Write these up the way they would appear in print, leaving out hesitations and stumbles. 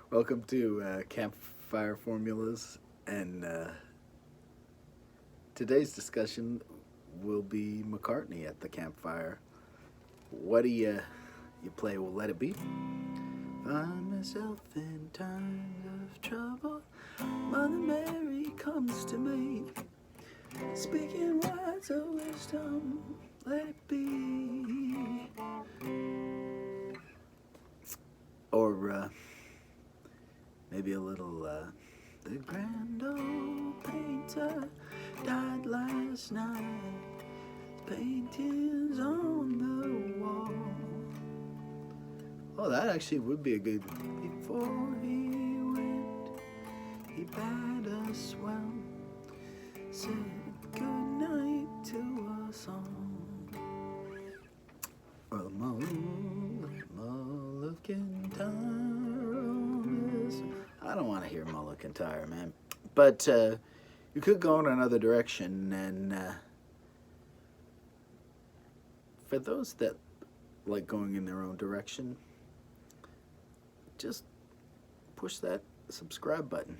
Welcome to Campfire Formulas, and today's discussion will be McCartney at the campfire. What do you play? Will Let It Be? Find myself in times of trouble. Mother Mary comes to me, speaking words of wisdom. Let it be. Or maybe a little, the grand old painter died last night. Paintings on the wall. Oh, that actually would be a good. Before he went, he bade us well, said good night to us all. Or the I don't want to hear Mulligan Tire, man. But you could go in another direction, and for those that like going in their own direction, just push that subscribe button.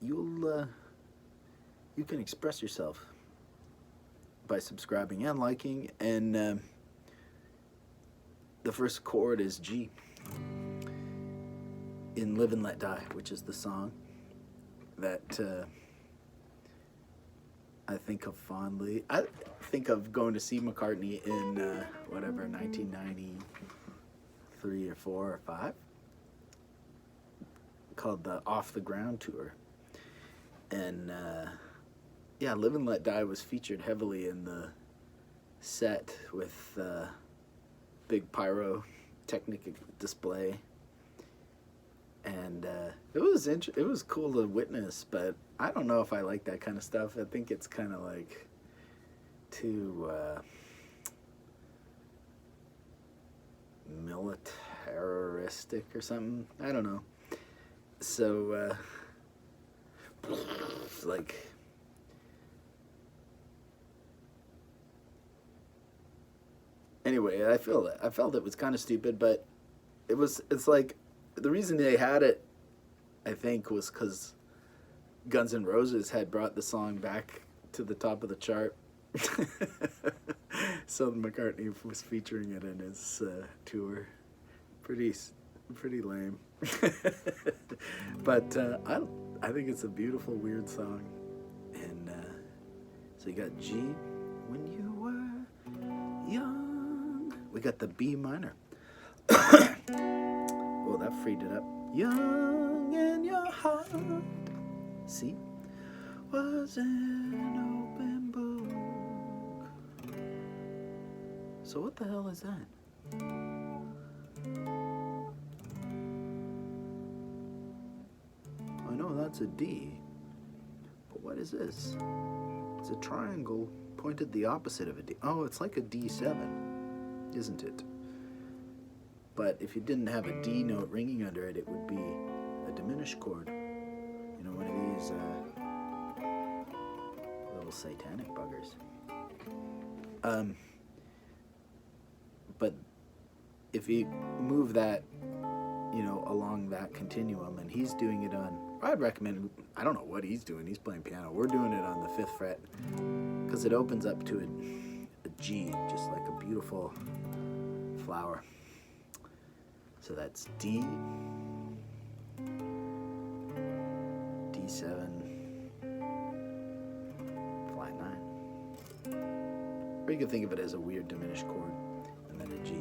You can express yourself by subscribing and liking, and the first chord is G in Live and Let Die, which is the song that I think of fondly. I think of going to see McCartney in 1993 or 4 or 5, called the Off the Ground Tour. And Live and Let Die was featured heavily in the set with big pyrotechnic display. And it was cool to witness, but I don't know if I like that kind of stuff. I think it's kind of like too militaristic or something. I don't know. So like anyway, I felt it was kind of stupid, but it's like the reason they had it, I think, was because Guns N' Roses had brought the song back to the top of the chart. So McCartney was featuring it in his tour. Pretty lame. But I think it's a beautiful, weird song. And so you got G, when you were young. We got the B minor. Oh, that freed it up. Young in your heart, see, was an open book. So what the hell is that? I know that's a D, but what is this? It's a triangle pointed the opposite of a D. Oh, it's like a D7, isn't it? But if you didn't have a D note ringing under it, it would be a diminished chord. You know, one of these little satanic buggers. But if you move that, along that continuum, and he's doing it on, I'd recommend, I don't know what he's doing. He's playing piano. We're doing it on the 5th fret because it opens up to a G, just like a beautiful flower. So that's D, D7, flat 9. Or you can think of it as a weird diminished chord, and then a G.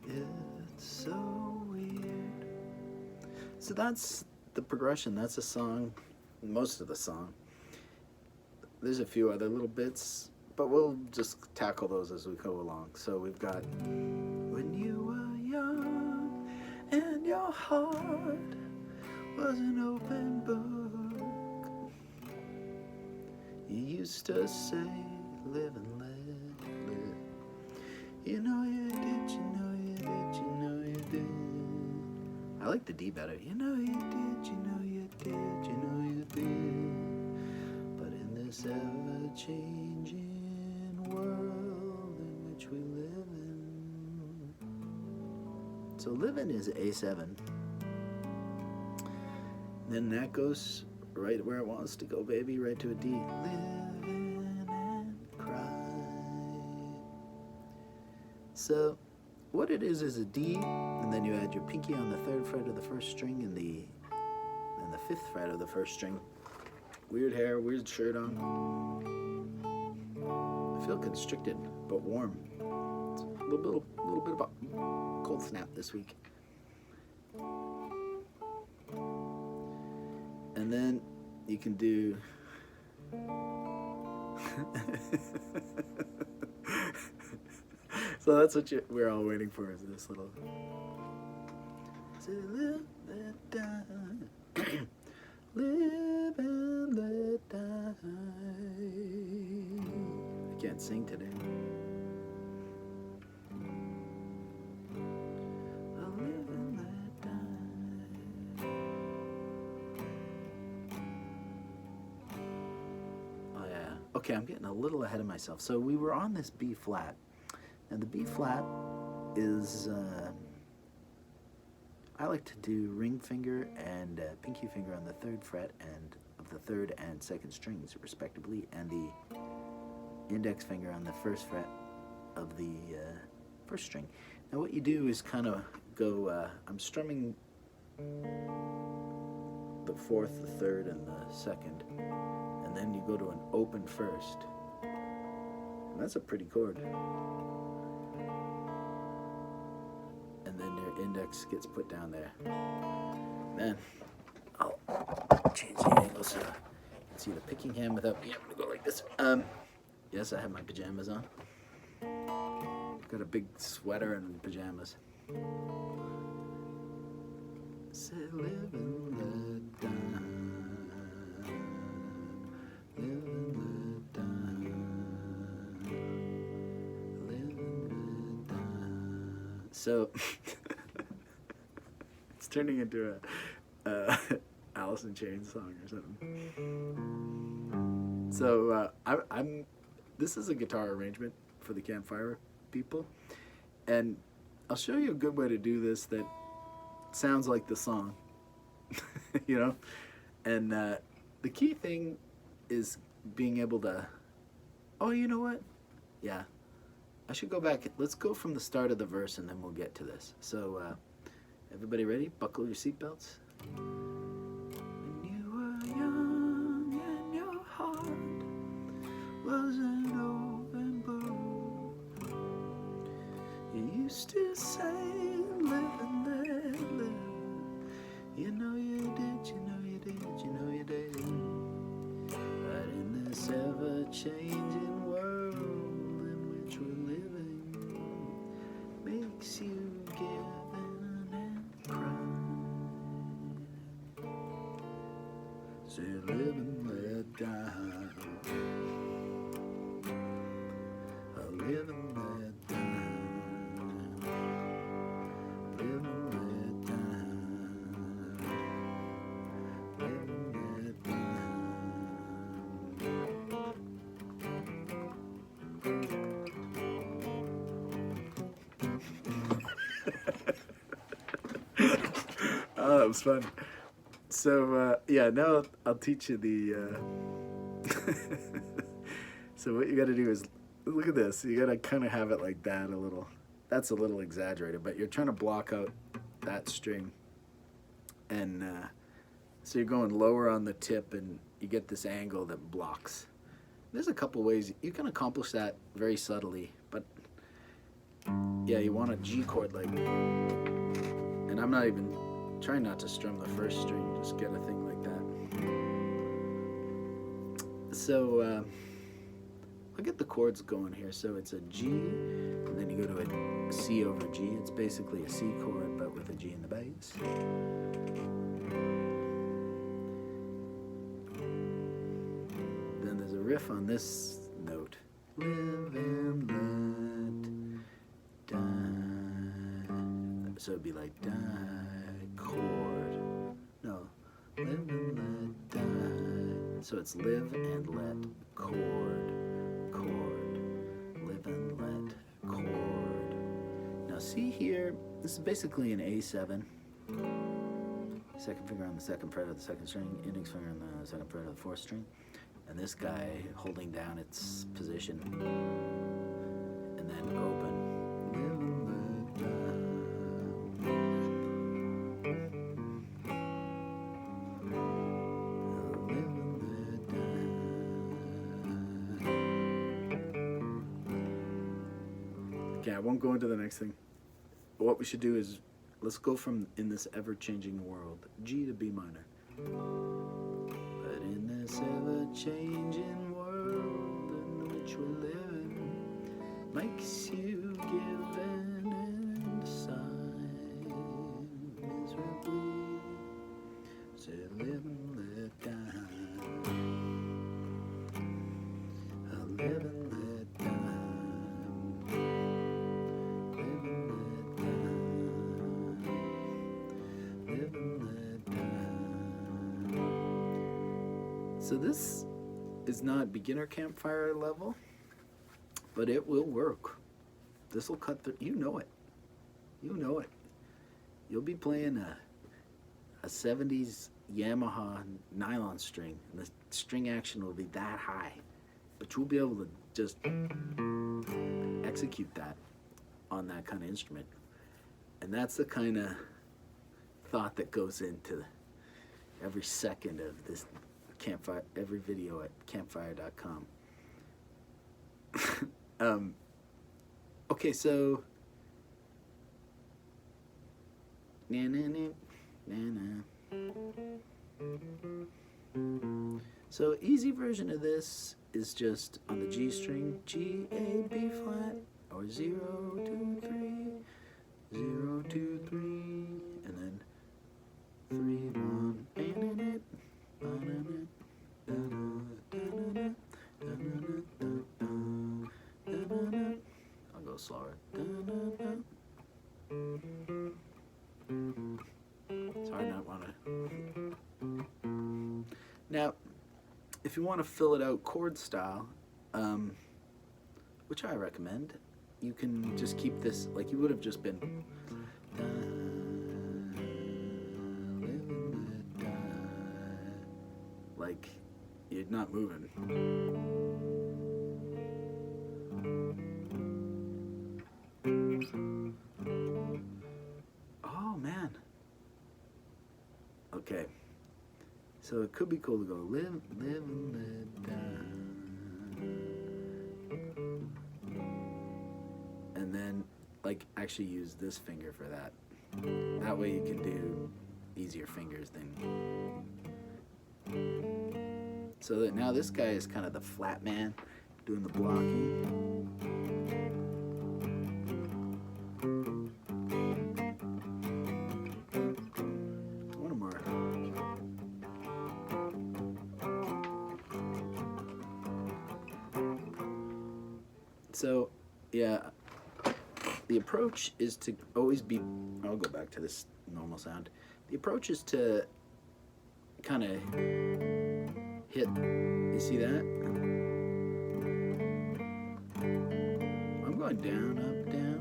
It's so weird. So that's the progression. That's a song, most of the song. There's a few other little bits, but we'll just tackle those as we go along. So we've got, when you were young and your heart was an open book, you used to say, live and let live. You know you did, you know you did, you know you did. I like the D better. You know you did, you know you did, you know you did. But in this ever-changing world, So living is A7. Then that goes right where it wants to go, baby, right to a D. Living and cry. So what it is a D, and then you add your pinky on the 3rd fret of the 1st string and the 5th fret of the 1st string. Weird hair, weird shirt on. I feel constricted, but warm. It's a little bit of a cold snap this week. And then you can do so that's what we're all waiting for, is this little live and die. Live and let die. I can't sing today. I'll live and let die. Oh yeah. Okay, I'm getting a little ahead of myself. So we were on this B flat. And the B flat is, I like to do ring finger and pinky finger on the 3rd fret and of the 3rd and 2nd strings, respectively, and the index finger on the 1st fret of the 1st string. Now what you do is kind of go, I'm strumming the 4th, the 3rd, and the 2nd, and then you go to an open 1st. And that's a pretty chord. And then your index gets put down there. Then I'll change the angle so you can see the picking hand without being able to go like this. Yes, I have my pajamas on. Got a big sweater and pajamas. Say live and let die. Live and let die. Live and let die. So it's turning into a Alice in Chains song or something. So this is a guitar arrangement for the Campfire people, and I'll show you a good way to do this that sounds like the song, you know. And the key thing is being able to, oh, you know what? Yeah, I should go back. Let's go from the start of the verse and then we'll get to this. So everybody ready? Buckle your seatbelts. When you were young and your heart was an open book, you used to say live and let live. You know you did, you know you did, you know you did. But in this ever-changing world in which we're living, makes you give in and cry. Say live and let die. Live and let die. Live and let die. Live and let die. Oh, that was fun. So, yeah, now I'll teach you the... So what you got to do is, look at this. You got to kind of have it like that a little. That's a little exaggerated, but you're trying to block out that string. And so you're going lower on the tip and you get this angle that blocks. There's a couple ways. You can accomplish that very subtly, but yeah, you want a G chord like, and I'm not even trying not to strum the first string, just get a thing like that. So I'll get the chords going here. So it's a G, and then you go to a C over G. It's basically a C chord, but with a G in the bass. Then there's a riff on this note. Live and let die. So it'd be like die, chord. No, live and let die. So it's live and let, chord. Chord, live and let, chord. Now see here, this is basically an A7. Second finger on the second fret of the second string, index finger on the second fret of the fourth string, and this guy holding down its position, and then open. Okay, I won't go into the next thing. But what we should do is, let's go from in this ever-changing world, G to B minor. But in this ever-changing world in which we're living, makes you give in and sigh miserably. So live and let die. Live and let die. So this is not beginner campfire level, but it will work. This will cut through. You know it. You know it. You'll be playing a 70s Yamaha nylon string, and the string action will be that high, but you'll be able to just execute that on that kind of instrument. And that's the kind of thought that goes into every second of this campfire, every video at campfire.com. Okay, so so easy version of this is just on the G string, G, A, B flat, or 0, 2, 3, 0, 2, 3, and then 3, 1, I'll go slower. It's hard not want to. Now, if you want to fill it out chord style, which I recommend, you can just keep this like you would have just been. Like you're not moving. Oh man. Okay. So it could be cool to go live and let die. And then like actually use this finger for that. That way you can do easier fingers than. So that now this guy is kind of the flat man doing the blocking. One more. So, yeah, the approach is to always be, I'll go back to this normal sound. The approach is to kind of hit, you see that? I'm going down, up, down.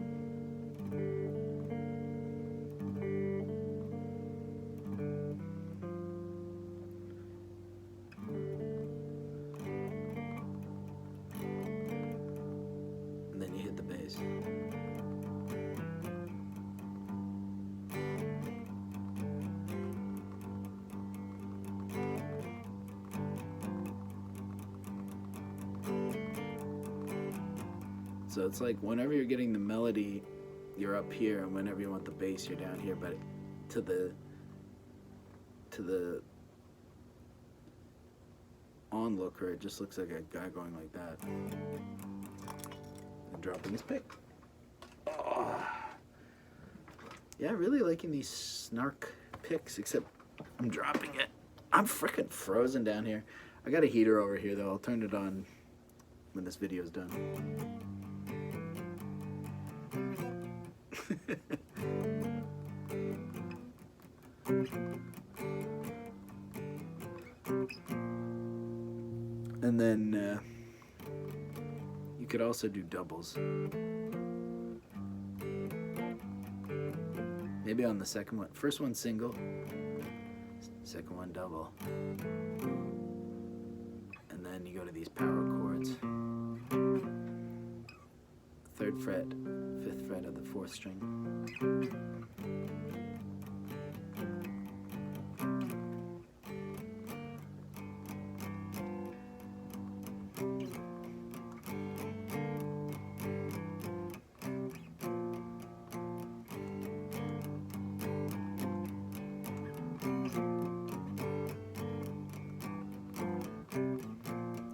And then you hit the bass. So it's like whenever you're getting the melody, you're up here, and whenever you want the bass, you're down here. But to the onlooker, it just looks like a guy going like that and dropping his pick. Oh. Yeah, really liking these snark picks, except I'm dropping it. I'm freaking frozen down here. I got a heater over here though. I'll turn it on when this video is done. And then you could also do doubles. Maybe on the second one. First one single, second one double. And then you go to these power chords. 3rd fret, 5th fret of the 4th string.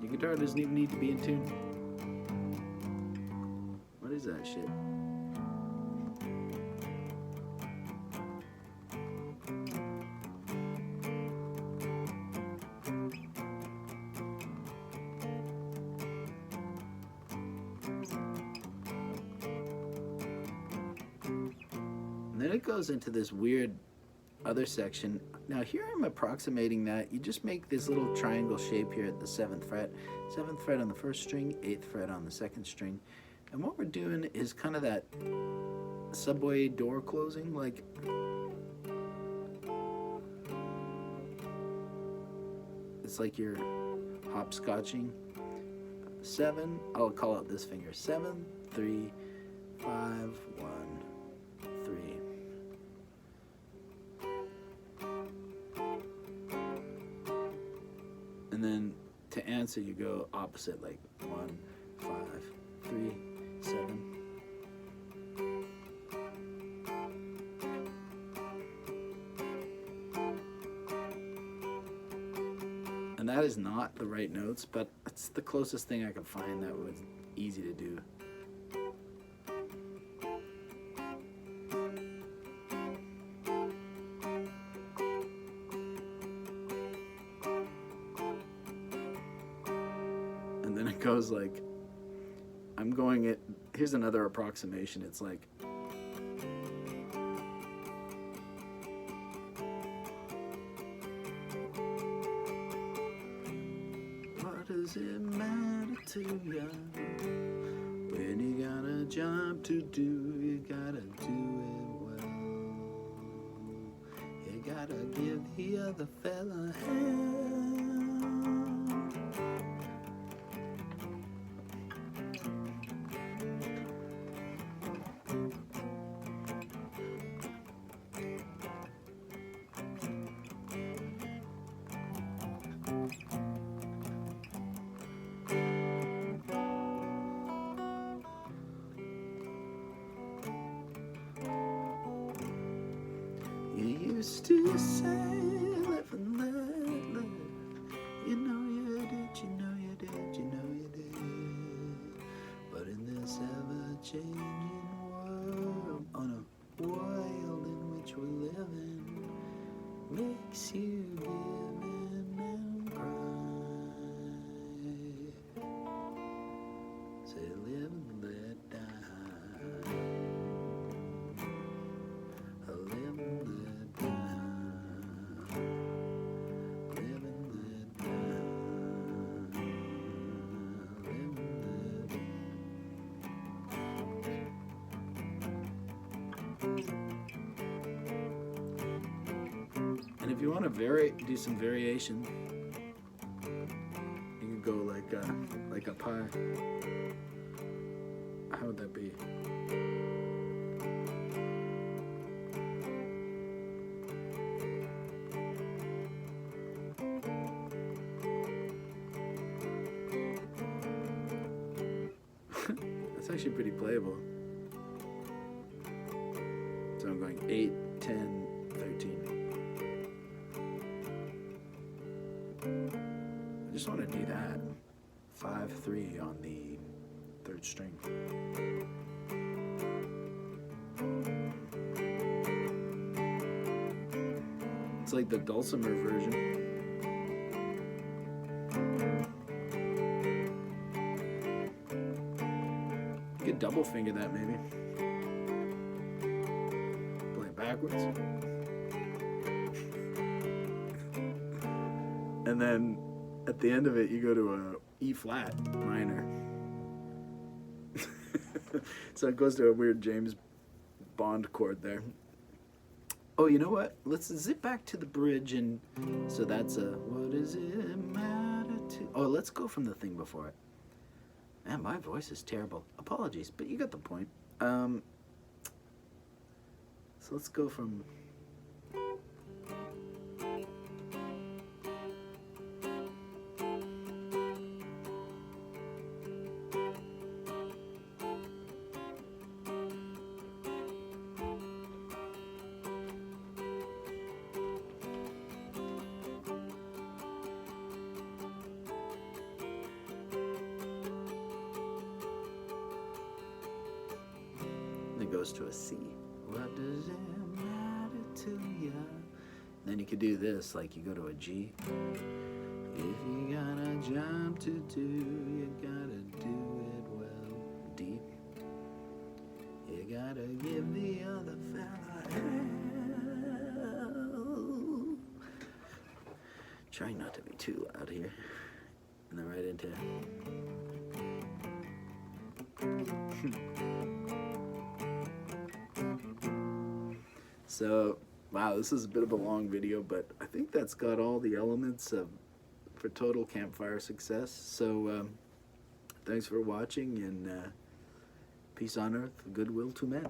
Your guitar doesn't even need to be in tune. What is that shit? And then it goes into this weird other section. Now here I'm approximating that. You just make this little triangle shape here at the 7th fret. 7th fret on the 1st string, 8th fret on the 2nd string. And what we're doing is kind of that subway door closing, like it's like you're hopscotching. 7, I'll call out this finger. 7, 3, 5, 1, 3. And then to answer, you go opposite, like 1, 5, 3, 7. And that is not the right notes, but it's the closest thing I could find that was easy to do. And then it goes like, I'm going it, here's another approximation. It's like, what does it matter to you when you got a job to do? You gotta do it well. You gotta give the other fella a hand. You used to say, live and let live. You know you did, you know you did, you know you did. But in this ever-changing world, on a world in which we're living, makes you give in and cry. Say live and let die. And if you want to do some variation, you can go like up high. How would that be? That's actually pretty playable. So I'm going 8, 10, 13. I just want to do that. 5, 3 on the 3rd string. It's like the dulcimer version. You could double finger that maybe. Play it backwards. And then at the end of it, you go to a E flat minor. So it goes to a weird James Bond chord there. Oh, you know what? Let's zip back to the bridge, and so that's a what does it matter to? Oh, let's go from the thing before it. Man, my voice is terrible. Apologies, but you got the point. So let's go from. It goes to a C. What does it matter to ya? Then you could do this, like you go to a G. If you got a job to do, you gotta do it well. D. You gotta give the other fella hell. Trying not to be too loud here. And then right into. So, wow, this is a bit of a long video, but I think that's got all the elements for total campfire success. So, thanks for watching, and peace on earth, goodwill to men.